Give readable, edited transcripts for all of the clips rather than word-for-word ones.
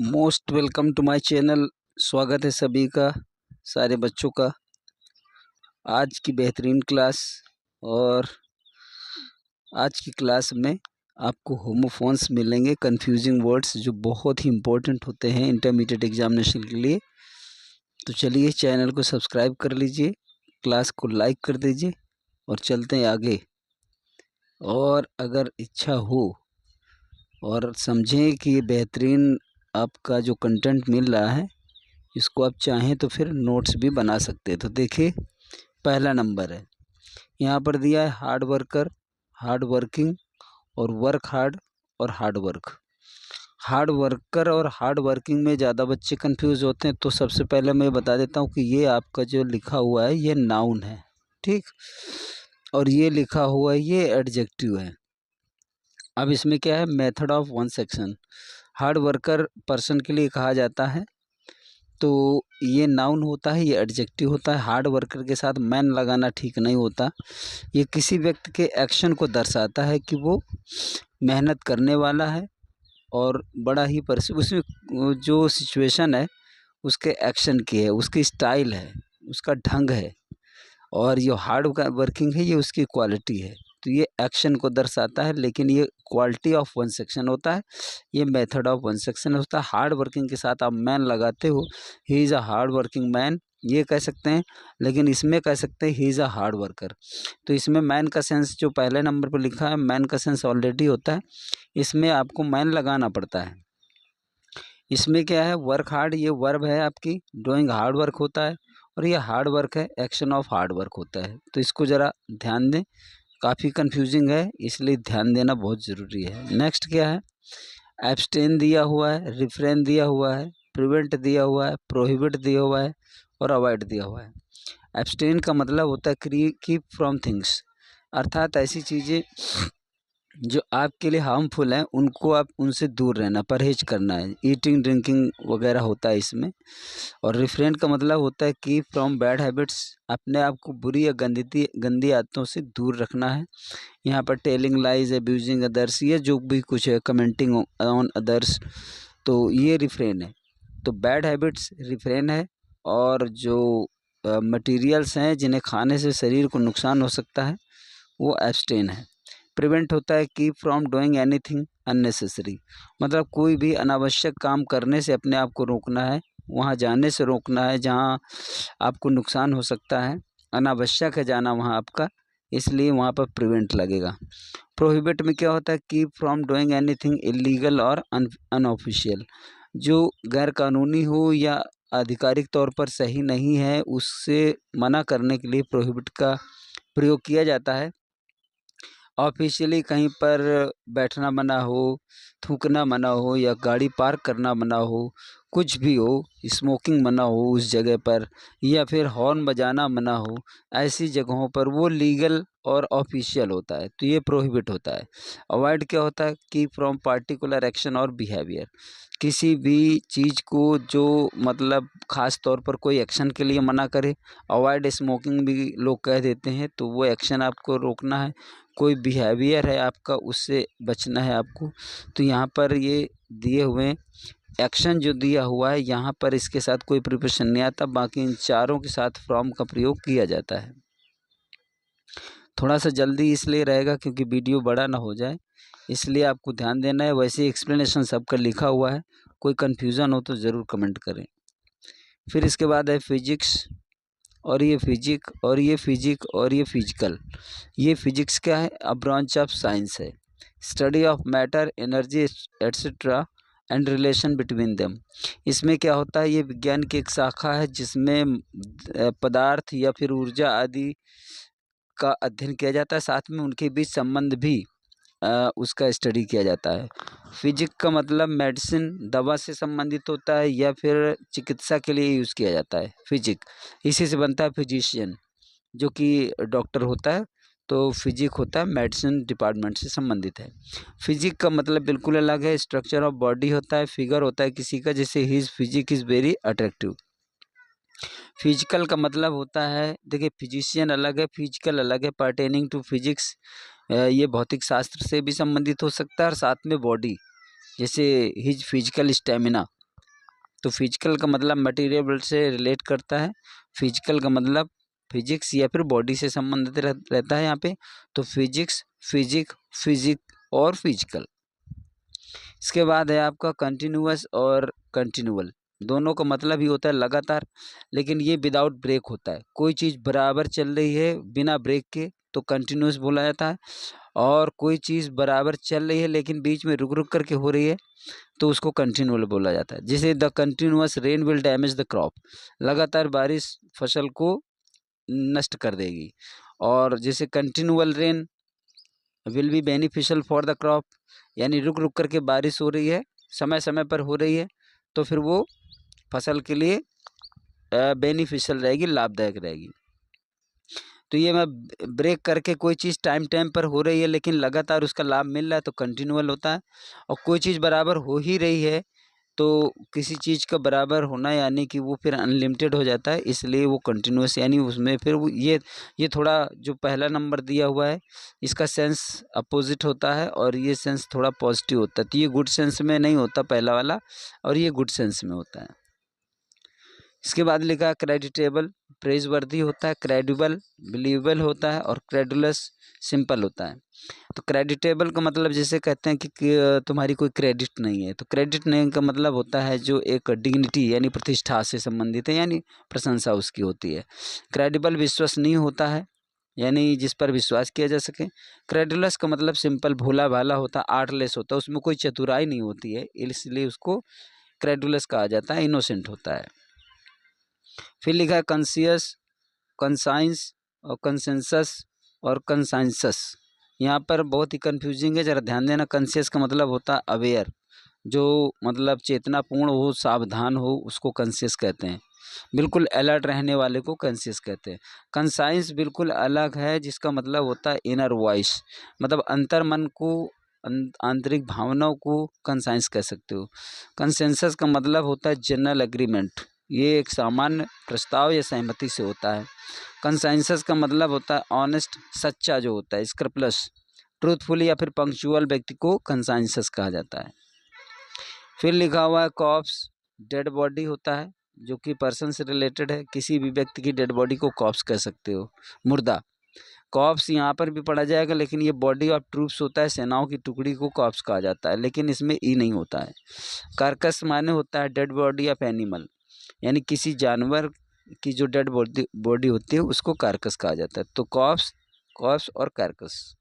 Most welcome to my channel. स्वागत है सभी का, सारे बच्चों का। आज की बेहतरीन क्लास और आज की क्लास में आपको होमोफोन्स मिलेंगे, कंफ्यूजिंग वर्ड्स जो बहुत ही इम्पोर्टेंट होते हैं इंटरमीडिएट एग्जामिनेशन के लिए। तो चलिए चैनल को सब्सक्राइब कर लीजिए, क्लास को लाइक कर दीजिए और चलते हैं आगे। और अगर इच्छा हो और समझें कि ये बेहतरीन आपका जो कंटेंट मिल रहा है, इसको आप चाहें तो फिर नोट्स भी बना सकते हैं। तो देखिए, पहला नंबर है, यहाँ पर दिया है हार्ड वर्कर, हार्ड वर्किंग और वर्क हार्ड और हार्ड वर्क। हार्ड वर्कर और हार्ड वर्किंग में ज़्यादा बच्चे कंफ्यूज होते हैं। तो सबसे पहले मैं बता देता हूँ कि ये आपका जो लिखा हुआ है ये नाउन है, ठीक, और ये लिखा हुआ है ये एडजेक्टिव है। अब इसमें क्या है, method of one section. Hard worker person के लिए कहा जाता है, तो ये नाउन होता है, ये एडजेक्टिव होता है। हार्ड वर्कर के साथ मैन लगाना ठीक नहीं होता। ये किसी व्यक्ति के एक्शन को दर्शाता है कि वो मेहनत करने वाला है और बड़ा ही उसमें जो सिचुएशन है उसके एक्शन की है, उसकी स्टाइल है, उसका ढंग है। और ये हार्ड वर्किंग है, ये उसकी क्वालिटी है। तो ये एक्शन को दर्शाता है, लेकिन ये क्वालिटी ऑफ वन सेक्शन होता है, ये मेथड ऑफ वन सेक्शन होता है। हार्ड वर्किंग के साथ आप मैन लगाते हो, he is a hard working man, ये कह सकते हैं, लेकिन इसमें कह सकते हैं he is a hard worker. तो इसमें मैन का सेंस जो पहले नंबर पर लिखा है, मैन का सेंस ऑलरेडी होता है, इसमें आपको मैन लगाना पड़ता है। इसमें क्या है, वर्क हार्ड, ये वर्ब है आपकी, डूइंग हार्ड वर्क होता है, और ये हार्ड वर्क है, एक्शन ऑफ हार्ड वर्क होता है। तो इसको ज़रा ध्यान दें, काफ़ी कंफ्यूजिंग है, इसलिए ध्यान देना बहुत ज़रूरी है। नेक्स्ट क्या है, एब्सटेन दिया हुआ है, रिफ्रेन दिया हुआ है, प्रिवेंट दिया हुआ है, प्रोहिबिट दिया हुआ है और अवॉइड दिया हुआ है। एब्सटेन का मतलब होता है कीप फ्रॉम थिंग्स, अर्थात ऐसी चीज़ें जो आपके लिए हार्मफुल हैं उनको आप उनसे दूर रहना, परहेज करना है। ईटिंग ड्रिंकिंग वगैरह होता है इसमें। और रिफ्रेन का मतलब होता है कीप फ्रॉम बैड हैबिट्स, अपने आप को बुरी या गंदी आदतों से दूर रखना है। यहाँ पर टेलिंग लाइज, अब्यूजिंग अदर्स, ये जो भी कुछ है, कमेंटिंग ऑन अदर्स, तो ये रिफ्रेन है। तो बैड हैबिट्स रिफ्रेन है, और जो मटेरियल्स हैं जिन्हें खाने से शरीर को नुकसान हो सकता है, वो एब्सटेन है। प्रिवेंट होता है keep from doing anything unnecessary, मतलब कोई भी अनावश्यक काम करने से अपने आप को रोकना है, वहाँ जाने से रोकना है जहाँ आपको नुकसान हो सकता है। अनावश्यक है जाना वहाँ आपका, इसलिए वहाँ पर प्रिवेंट लगेगा। प्रोहिबिट में क्या होता है, keep from doing anything illegal और अनऑफिशियल, जो गैर कानूनी हो या आधिकारिक तौर पर सही नहीं है, उससे मना करने के लिए प्रोहिबिट का प्रयोग किया जाता है। ऑफिशियली कहीं पर बैठना मना हो, थूकना मना हो, या गाड़ी पार्क करना मना हो, कुछ भी हो, स्मोकिंग मना हो उस जगह पर, या फिर हॉर्न बजाना मना हो, ऐसी जगहों पर वो लीगल और ऑफिशियल होता है, तो ये प्रोहिबिट होता है। अवॉइड क्या होता है, कीप फ्रॉम पार्टिकुलर एक्शन और बिहेवियर, किसी भी चीज़ को जो मतलब ख़ास तौर पर कोई एक्शन के लिए मना करे। अवॉइड स्मोकिंग भी लोग कह देते हैं, तो वो एक्शन आपको रोकना है। कोई बिहेवियर है आपका, उससे बचना है आपको। तो यहाँ पर ये दिए हुए एक्शन जो दिया हुआ है, यहाँ पर इसके साथ कोई प्रिपोजिशन नहीं आता, बाकी इन चारों के साथ फ्रॉम का प्रयोग किया जाता है। थोड़ा सा जल्दी इसलिए रहेगा क्योंकि वीडियो बड़ा ना हो जाए, इसलिए आपको ध्यान देना है। वैसे एक्सप्लेनेशन सबका लिखा हुआ है, कोई कन्फ्यूज़न हो तो ज़रूर कमेंट करें। फिर इसके बाद है फिजिक्स, और ये फिजिक और ये फिजिक और ये फिजिकल। ये फिजिक्स क्या है, अ ब्रांच ऑफ साइंस है, study of matter, energy etcetera and relation between them. इसमें क्या होता है, ये विज्ञान की एक शाखा है जिसमें पदार्थ या फिर ऊर्जा आदि का अध्ययन किया जाता है, साथ में उनके बीच संबंध भी उसका स्टडी किया जाता है। फिजिक का मतलब मेडिसिन, दवा से संबंधित होता है या फिर चिकित्सा के लिए यूज़ किया जाता है फिजिक। इसी से बनता है फिजिशियन, जो कि डॉक्टर होता है। तो फिजिक होता है मेडिसिन डिपार्टमेंट से संबंधित है। फिजिक का मतलब बिल्कुल अलग है, स्ट्रक्चर ऑफ बॉडी होता है, फिगर होता है किसी का, जैसे his physique is very attractive. Physical का मतलब होता है, देखिए फिजिशियन अलग है, फिजिकल अलग है। पर्टेनिंग टू फिजिक्स, ये भौतिक शास्त्र से भी संबंधित हो सकता है, और साथ में बॉडी, जैसे हिज फिजिकल स्टेमिना, तो फिजिकल का मतलब मटेरियल से रिलेट करता है, फिजिकल का मतलब फिजिक्स या फिर बॉडी से संबंधित रहता है यहाँ पे। तो फिजिक्स, फिजिक और फिजिकल। इसके बाद है आपका कंटिन्यूअस और कंटिन्यूअल। दोनों का मतलब ही होता है लगातार, लेकिन ये विदाउट ब्रेक होता है। कोई चीज़ बराबर चल रही है बिना ब्रेक के तो कंटिन्यूअस बोला जाता है, और कोई चीज़ बराबर चल रही है लेकिन बीच में रुक रुक करके हो रही है तो उसको कंटिन्यूअल बोला जाता है। जैसे the continuous rain will damage the crop, लगातार बारिश फसल को नष्ट कर देगी। और जैसे continual rain will be beneficial for the crop, यानी रुक रुक करके बारिश हो रही है, समय समय पर हो रही है, तो फिर वो फसल के लिए बेनिफिशियल रहेगी, लाभदायक रहेगी। तो ये मैं ब्रेक करके कोई चीज़ टाइम टाइम पर हो रही है लेकिन लगातार उसका लाभ मिल रहा है तो कंटिन्यूअल होता है। और कोई चीज़ बराबर हो ही रही है तो किसी चीज़ का बराबर होना यानी कि वो फिर अनलिमिटेड हो जाता है, इसलिए वो कंटिन्यूअस, यानी उसमें फिर वो ये थोड़ा जो पहला नंबर दिया हुआ है इसका सेंस अपोजिट होता है और ये सेंस थोड़ा पॉजिटिव होता है। तो ये गुड सेंस में नहीं होता पहला वाला, और ये गुड सेंस में होता है। इसके बाद लिखा है क्रेडिटेबल प्रेजवर्दी होता है, क्रेडिबल बिलीवेबल होता है, और क्रेडुलस सिंपल होता है। तो क्रेडिटेबल का मतलब जैसे कहते हैं कि तुम्हारी कोई क्रेडिट नहीं है, तो क्रेडिट नहीं का मतलब होता है जो एक डिग्निटी यानी प्रतिष्ठा से संबंधित है, यानी प्रशंसा उसकी होती है। क्रेडिबल विश्वसनीय होता है, यानी जिस पर विश्वास किया जा सके। क्रेडुलस का मतलब सिंपल भोला भाला होता है, आर्टलेस होता है, उसमें कोई चतुराई नहीं होती है, इसलिए उसको क्रेडुलस कहा जाता है, इनोसेंट होता है। फिर लिखा है कंसियस, कंसाइंस और कंसेंसस और कंसाइंसस। यहाँ पर बहुत ही कंफ्यूजिंग है, ज़रा ध्यान देना। कंसियस का मतलब होता है अवेयर, जो मतलब चेतनापूर्ण हो, सावधान हो, उसको कंसियस कहते हैं। बिल्कुल अलर्ट रहने वाले को कंसियस कहते हैं। कंसाइंस बिल्कुल अलग है, जिसका मतलब होता है इनर वॉइस, मतलब अंतर मन को, आंतरिक भावनाओं को कंसाइंस कह सकते हो। कंसेंसस का मतलब होता है जनरल एग्रीमेंट, ये एक सामान्य प्रस्ताव या सहमति से होता है। कंसेंसस का मतलब होता है ऑनेस्ट, सच्चा जो होता है, स्क्रप्लस, ट्रूथफुल या फिर पंक्चुअल व्यक्ति को कंसेंसस कहा जाता है। फिर लिखा हुआ है कॉप्स, डेड बॉडी होता है जो कि पर्सन से रिलेटेड है। किसी भी व्यक्ति की डेड बॉडी को कॉप्स कह सकते हो, मुर्दा। कॉप्स यहाँ पर भी पढ़ा जाएगा, लेकिन ये बॉडी ऑफ ट्रूप्स होता है, सेनाओं की टुकड़ी को कॉप्स कहा जाता है, लेकिन इसमें ई नहीं होता है। कार्कस माने होता है डेड बॉडी ऑफ एनिमल, यानी किसी जानवर की जो डेड बॉडी होती है उसको कार्कस कहा जाता है। तो कॉप्स और कार्कस।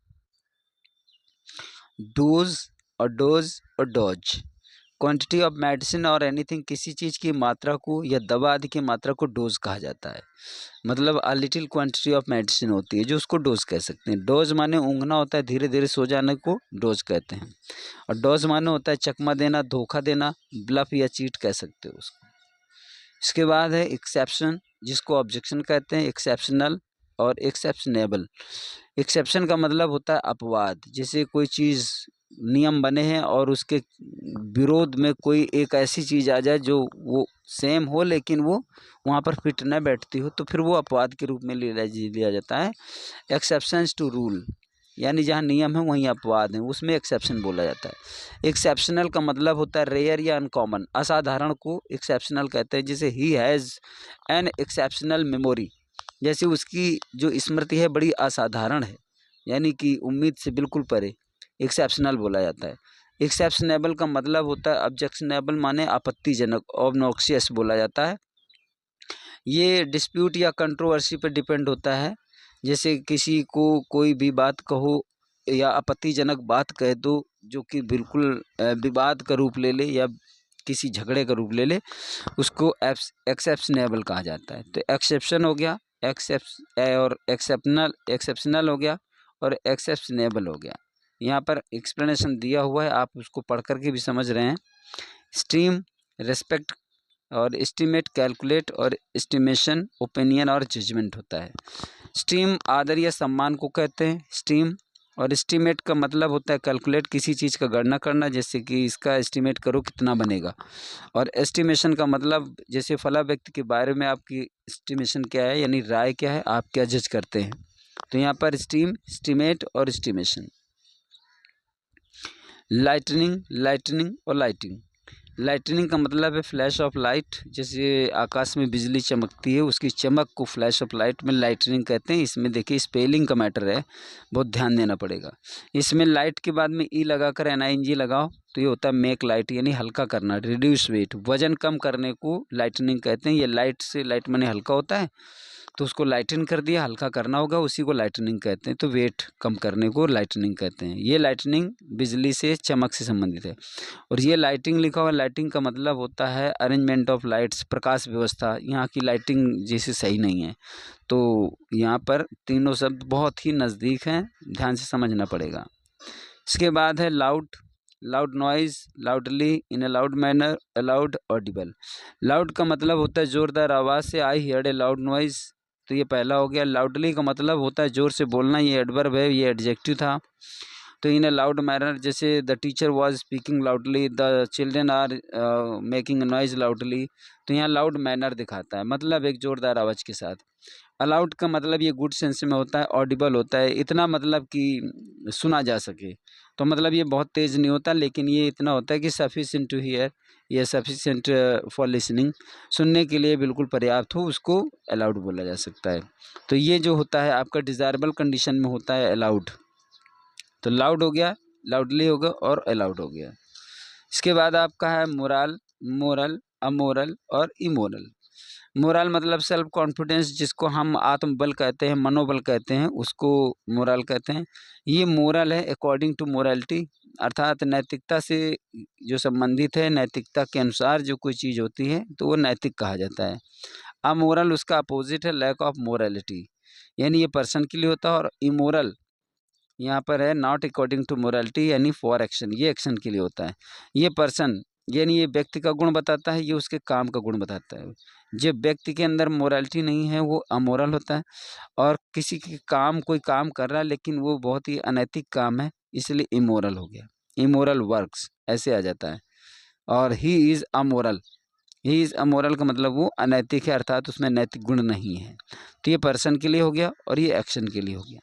डोज और डोज, क्वांटिटी ऑफ मेडिसिन और एनीथिंग, किसी चीज़ की मात्रा को या दवा आदि की मात्रा को डोज कहा जाता है। मतलब a little quantity of medicine होती है जो उसको डोज कह सकते हैं। डोज माने ऊँघना होता है, धीरे धीरे सो जाने को डोज कहते हैं। और डोज माने होता है चकमा देना, धोखा देना, ब्लफ या चीट कह सकते हो उसको। इसके बाद है एक्सेप्शन, जिसको ऑब्जेक्शन कहते हैं, एक्सेप्शनल और एक्सेप्शनेबल। एक्सेप्शन का मतलब होता है अपवाद, जैसे कोई चीज़ नियम बने हैं और उसके विरोध में कोई एक ऐसी चीज़ आ जाए जो वो सेम हो लेकिन वो वहाँ पर फिट न बैठती हो, तो फिर वो अपवाद के रूप में लिया जाता है। एक्सेप्शंस टू रूल, यानी जहाँ नियम है वहीं अपवाद है, उसमें एक्सेप्शन बोला जाता है। एक्सेप्शनल का मतलब होता है रेयर या अनकॉमन, असाधारण को एक्सेप्शनल कहते हैं। जैसे he has an exceptional memory, जैसे उसकी जो स्मृति है बड़ी असाधारण है, यानी कि उम्मीद से बिल्कुल परे, एक्सेप्शनल बोला जाता है। एक्सेप्शनेबल का मतलब होता है ऑब्जेक्शनेबल, माने आपत्तिजनक, ऑब्नॉक्सियस बोला जाता है। ये डिस्प्यूट या कंट्रोवर्सी पर डिपेंड होता है। जैसे किसी को कोई भी बात कहो या आपत्तिजनक बात कह दो जो कि बिल्कुल विवाद का रूप ले ले या किसी झगड़े का रूप ले ले, उसको एक्सेप्शनेबल कहा जाता है। तो एक्सेप्शन हो गया, एक्सेप्शनल हो गया और एक्सेप्शनेबल हो गया। यहाँ पर एक्सप्लेनेशन दिया हुआ है, आप उसको पढ़ करके भी समझ रहे हैं। स्ट्रीम रेस्पेक्ट और एस्टीमेट कैलकुलेट और एस्टिमेशन ओपिनियन और जजमेंट होता है। स्टीम आदर या सम्मान को कहते हैं स्टीम, और एस्टीमेट का मतलब होता है कैलकुलेट, किसी चीज़ का गणना करना, जैसे कि इसका एस्टीमेट करो कितना बनेगा। और एस्टिमेशन का मतलब जैसे फला व्यक्ति के बारे में आपकी एस्टिमेशन क्या है, यानी राय क्या है, आप क्या जज करते हैं। तो यहाँ पर स्टीम, एस्टीमेट और एस्टिमेशन। लाइटनिंग और लाइटिंग। लाइटनिंग का मतलब है फ्लैश ऑफ लाइट, जैसे आकाश में बिजली चमकती है उसकी चमक को फ्लैश ऑफ लाइट में लाइटनिंग कहते हैं। इसमें देखिए स्पेलिंग का मैटर है, बहुत ध्यान देना पड़ेगा। इसमें लाइट के बाद में ई लगाकर NING लगाओ तो ये होता है मेक लाइट, यानी हल्का करना, रिड्यूस वेट, वजन कम करने को लाइटनिंग कहते हैं। ये लाइट से, लाइट माने हल्का होता है तो उसको लाइटन कर दिया, हल्का करना होगा, उसी को लाइटनिंग कहते हैं। तो वेट कम करने को लाइटनिंग कहते हैं। ये लाइटनिंग बिजली से, चमक से संबंधित है। और ये लाइटिंग लिखा हुआ, लाइटिंग का मतलब होता है अरेंजमेंट ऑफ लाइट्स, प्रकाश व्यवस्था। यहाँ की लाइटिंग जैसे सही नहीं है, तो यहाँ पर तीनों शब्द बहुत ही नज़दीक हैं, ध्यान से समझना पड़ेगा। इसके बाद है loud, loud noise, loudly, in a loud manner, allowed, Audible. Loud का मतलब होता है जोरदार आवाज़ से, आई हियर्ड ए लाउड नॉइज, तो ये पहला हो गया। लाउडली का मतलब होता है जोर से बोलना, ये एडवर्ब है, ये एडजेक्टिव था। तो इन अ लाउड मैनर, जैसे the teacher was speaking loudly, the children are making noise loudly, तो यहाँ लाउड मैनर दिखाता है, मतलब एक जोरदार आवाज़ के साथ। अलाउड का मतलब ये गुड सेंस में होता है, ऑडिबल होता है, इतना मतलब कि सुना जा सके। तो मतलब ये बहुत तेज़ नहीं होता, लेकिन ये इतना होता है कि सफिशिएंट टू हियर, या सफिशिएंट फॉर लिसनिंग, सुनने के लिए बिल्कुल पर्याप्त हो, उसको अलाउड बोला जा सकता है। तो ये जो होता है आपका डिज़ायरेबल कंडीशन में होता है अलाउड। तो लाउड हो गया, लाउडली हो गया और अलाउड हो गया। इसके बाद आपका है मोरल, मोरल, अमोरल और इमोरल। मोरल मतलब सेल्फ कॉन्फिडेंस, जिसको हम आत्मबल कहते हैं, मनोबल कहते हैं, उसको मोरल कहते हैं। ये मोरल है अकॉर्डिंग टू मोरालिटी, अर्थात नैतिकता से जो संबंधित है, नैतिकता के अनुसार जो कोई चीज़ होती है तो वो नैतिक कहा जाता है। अमोरल उसका अपोजिट है, लैक ऑफ मोरालिटी, यानी ये पर्सन के लिए होता है। और इमोरल यहाँ पर है नॉट अकॉर्डिंग टू मोरालिटी, यानी फॉर एक्शन, ये एक्शन के लिए होता है। ये पर्सन यानी ये व्यक्ति का गुण बताता है, ये उसके काम का गुण बताता है। जब व्यक्ति के अंदर मोरालिटी नहीं है वो अमोरल होता है। और किसी के काम, कोई काम कर रहा है लेकिन वो बहुत ही अनैतिक काम है, इसलिए इमोरल हो गया, इमोरल वर्क्स ऐसे आ जाता है। और he is amoral, he is amoral का मतलब वो अनैतिक है, अर्थात उसमें नैतिक गुण नहीं है। तो ये पर्सन के लिए हो गया और ये एक्शन के लिए हो गया।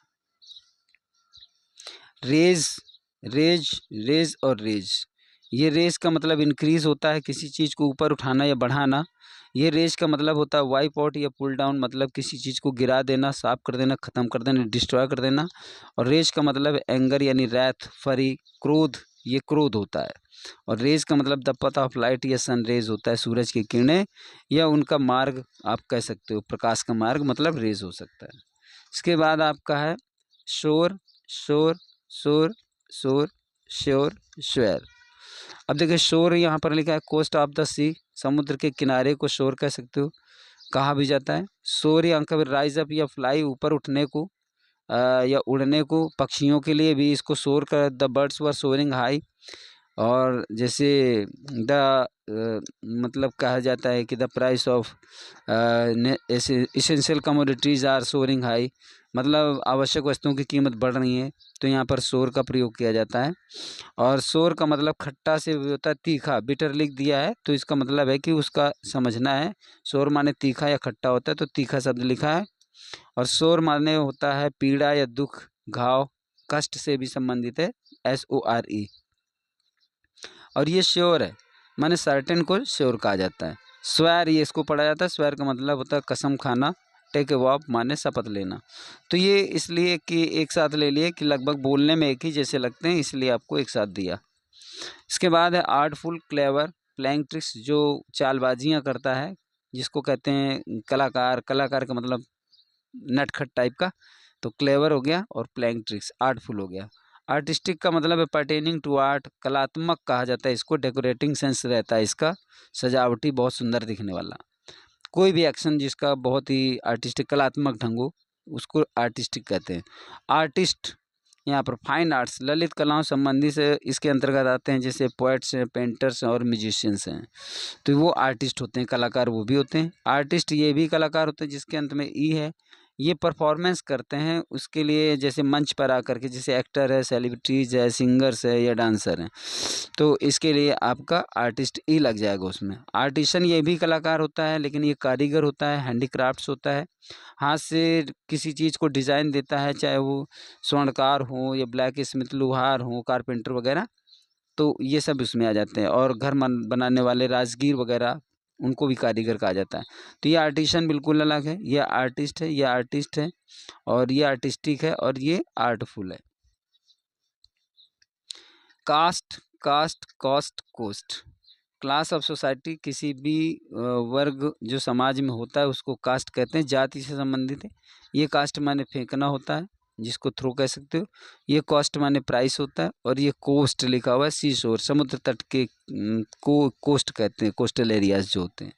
रेज, रेज, रेज और रेज, ये रेज का मतलब इंक्रीज होता है, किसी चीज़ को ऊपर उठाना या बढ़ाना। ये रेज का मतलब होता है वाइप आउट या पुल डाउन, मतलब किसी चीज़ को गिरा देना, साफ कर देना, ख़त्म कर देना, डिस्ट्रॉय कर देना। और रेज का मतलब एंगर यानी रैथ, फरी, क्रोध, ये क्रोध होता है। और रेज का मतलब द पथ ऑफ लाइट या सन रेज होता है, सूरज की किरणें या उनका मार्ग आप कह सकते हो, प्रकाश का मार्ग मतलब रेज हो सकता है। इसके बाद आपका है शोर, शोर, शोर, शोर, श्योर, श्वेर। अब देखिए शोर यहाँ पर लिखा है कोस्ट ऑफ द सी, समुद्र के किनारे को शोर कह सकते हो, कहा भी जाता है। शोर यहाँ कभी राइज अप या फ्लाई, ऊपर उठने को या उड़ने को, पक्षियों के लिए भी इसको शोर कर, the birds were soaring high. और जैसे द मतलब कहा जाता है कि the price of essential commodities are soaring high, मतलब आवश्यक वस्तुओं की कीमत बढ़ रही है, तो यहाँ पर शोर का प्रयोग किया जाता है। और शोर का मतलब खट्टा से होता है तीखा, बिटर लिख दिया है तो इसका मतलब है कि उसका समझना है। शोर माने तीखा या खट्टा होता है, तो तीखा शब्द लिखा है। और शोर माने होता है पीड़ा या दुख, घाव, कष्ट से भी संबंधित है, SORE। और ये श्योर है, माने सर्टेन को श्योर कहा जाता है। स्वेर, ये इसको पढ़ा जाता है, स्वेर का मतलब होता है कसम खाना, टेक ए वॉव माने शपथ लेना। तो ये इसलिए कि एक साथ ले लिए कि लगभग बोलने में एक ही जैसे लगते हैं, इसलिए आपको एक साथ दिया। इसके बाद है आर्टफुल, क्लेवर, प्लेइंग ट्रिक्स, जो चालबाजियाँ करता है, जिसको कहते हैं कलाकार। कलाकार का मतलब नटखट टाइप का, तो क्लेवर हो गया और प्लेइंग ट्रिक्स आर्टफुल हो गया। आर्टिस्टिक का मतलब है पर्टेनिंग टू आर्ट, कलात्मक कहा जाता है इसको, डेकोरेटिंग सेंस रहता है इसका, सजावटी, बहुत सुंदर दिखने वाला। कोई भी एक्शन जिसका बहुत ही आर्टिस्टिक, कलात्मक ढंग हो, उसको आर्टिस्टिक कहते हैं। आर्टिस्ट यहाँ पर फाइन आर्ट्स, ललित कलाओं संबंधी से इसके अंतर्गत आते हैं, जैसे पोएट्स हैं, पेंटर्स हैं और म्यूजिशियंस हैं, तो वो आर्टिस्ट होते हैं। कलाकार वो भी होते हैं। आर्टिस्ट ये भी कलाकार होते हैं जिसके अंत में ई है, ये परफॉर्मेंस करते हैं उसके लिए, जैसे मंच पर आकर के, जैसे एक्टर है, सेलिब्रिटीज़ है, सिंगर्स है या डांसर हैं, तो इसके लिए आपका आर्टिस्ट ई लग जाएगा उसमें। आर्टिशन ये भी कलाकार होता है, लेकिन ये कारीगर होता है, हैंडीक्राफ्ट्स होता है, हाथ से किसी चीज़ को डिज़ाइन देता है, चाहे वो स्वर्णकार हो या ब्लैक स्मिथ, लोहार हो, कारपेंटर वगैरह, तो ये सब उसमें आ जाते हैं। और घर बनाने वाले राजगीर वगैरह, उनको भी कारीगर कहा जाता है। तो ये आर्टिशन बिल्कुल अलग है, ये आर्टिस्ट है, ये आर्टिस्ट है, और ये आर्टिस्टिक है, और ये आर्टफुल है। Caste, cast, cost, coast. Class of society, किसी भी वर्ग जो समाज में होता है उसको कास्ट कहते हैं, जाति से संबंधित है। ये कास्ट माने फेंकना होता है, जिसको थ्रो कह सकते हो। ये कॉस्ट माने प्राइस होता है, और ये कोस्ट लिखा हुआ है, सी शोर, समुद्र तट के को कोस्ट कहते हैं, कोस्टल एरियाज जो होते हैं।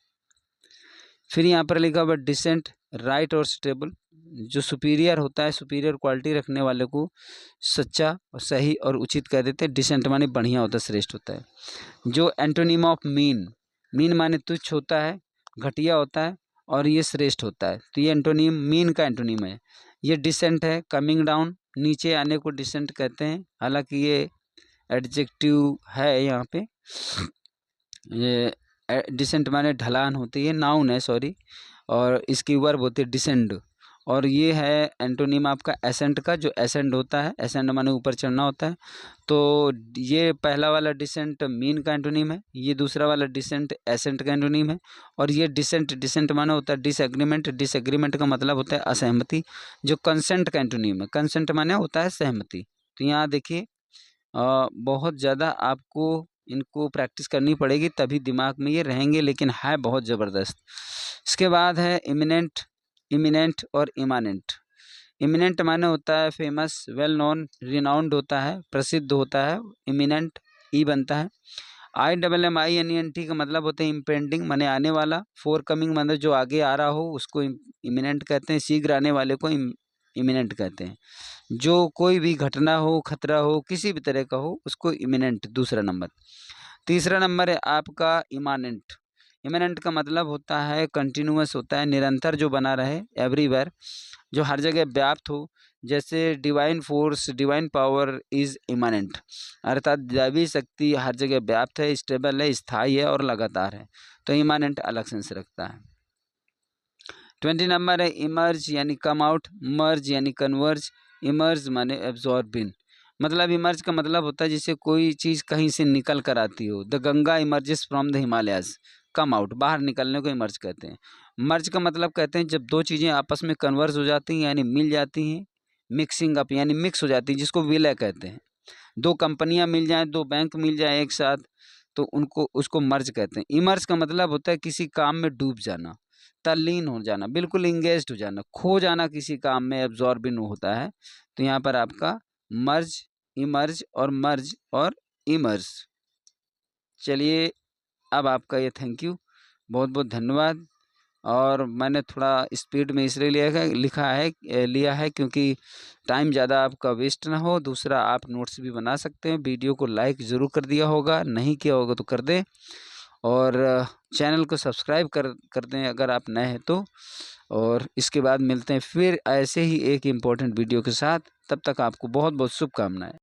फिर यहाँ पर लिखा हुआ डिसेंट, राइट और स्टेबल। जो सुपीरियर होता है, सुपीरियर क्वालिटी रखने वाले को सच्चा और सही और उचित कह देते हैं। डिसेंट माने बढ़िया होता है, श्रेष्ठ होता है। जो एंटोनिम ऑफ मीन, मीन माने तुच्छ होता है, घटिया होता है, और ये श्रेष्ठ होता है। तो ये एंटोनिम, मीन का एंटोनिम है। ये डिसेंट है, कमिंग डाउन, नीचे आने को डिसेंट कहते हैं। हालांकि ये एडजेक्टिव है यहाँ पे। ये डिसेंट माने ढलान होती है, नाउन है सॉरी, और इसकी वर्ब होती है डिसेंड। और ये है एंटोनिम आपका एसेंट का, जो एसेंड होता है, एसेंड माने ऊपर चढ़ना होता है। तो ये पहला वाला डिसेंट मीन का एंटोनिम है, ये दूसरा वाला डिसेंट एसेंट का एंटोनिम है। और ये डिसेंट, डिसेंट माने होता है डिसएग्रीमेंट, डिसएग्रीमेंट का मतलब होता है असहमति। जो कंसेंट का एंटोनिम है, कंसेंट माने होता है सहमति। तो यहाँ देखिए बहुत ज़्यादा आपको इनको प्रैक्टिस करनी पड़ेगी, तभी दिमाग में ये रहेंगे, लेकिन है बहुत ज़बरदस्त। इसके बाद है इमिनेंट, इमिनेंट और इमानेंट। इमिनेंट माने होता है फेमस, वेल नोन, रिनाउंड होता है, प्रसिद्ध होता है। इमिनेंट ई बनता है। IMMINENT का मतलब होता है इम्पेंडिंग माने आने वाला, फोर कमिंग मतलब जो आगे आ रहा हो उसको इमिनेंट कहते हैं, शीघ्र आने वाले को इमिनेंट कहते हैं। जो कोई भी घटना हो, खतरा हो, किसी भी तरह का हो, उसको इमिनेंट, दूसरा नंबर। तीसरा नंबर है आपका इमानेंट। इमिनेंट का मतलब होता है कंटिन्यूअस होता है, निरंतर जो बना रहे, एवरीवेयर, जो हर जगह व्याप्त हो। जैसे divine force, divine power is immanent, अर्थात दैवी शक्ति हर जगह व्याप्त है, स्टेबल है, स्थायी है और लगातार है। तो इमानेंट अलग सेंस रखता है। 20 नंबर है इमर्ज यानी कम आउट, मर्ज यानी कन्वर्ज। इमर्ज माने एब्जॉर्ब इन, मतलब इमर्ज का मतलब होता है जैसे कोई चीज़ कहीं से निकल कर आती हो। The Ganga emerges from the Himalayas, come out, बाहर निकलने को इमर्ज कहते हैं। मर्ज का मतलब कहते हैं जब दो चीज़ें आपस में कन्वर्ज हो जाती हैं यानी मिल जाती हैं। मिक्सिंग अप यानी मिक्स हो जाती है, जिसको विलय कहते हैं। दो कंपनियां मिल जाएं, दो बैंक मिल जाए एक साथ, तो उनको उसको मर्ज कहते हैं। इमर्ज का मतलब होता है किसी काम में डूब जाना, तल्लीन हो जाना, बिल्कुल इंगेज्ड हो जाना, खो जाना किसी काम में, एब्जॉर्बिन होता है। तो यहाँ पर आपका मर्ज, इमर्ज और मर्ज और इमर्ज। चलिए अब आपका ये थैंक यू, बहुत बहुत धन्यवाद। और मैंने थोड़ा स्पीड में इसलिए लिया है क्योंकि टाइम ज़्यादा आपका वेस्ट ना हो। दूसरा, आप नोट्स भी बना सकते हैं। वीडियो को लाइक ज़रूर कर दिया होगा, नहीं किया होगा तो कर दें, और चैनल को सब्सक्राइब कर दें अगर आप नए हैं तो। और इसके बाद मिलते हैं फिर ऐसे ही एक इम्पोर्टेंट वीडियो के साथ। तब तक आपको बहुत बहुत शुभकामनाएं।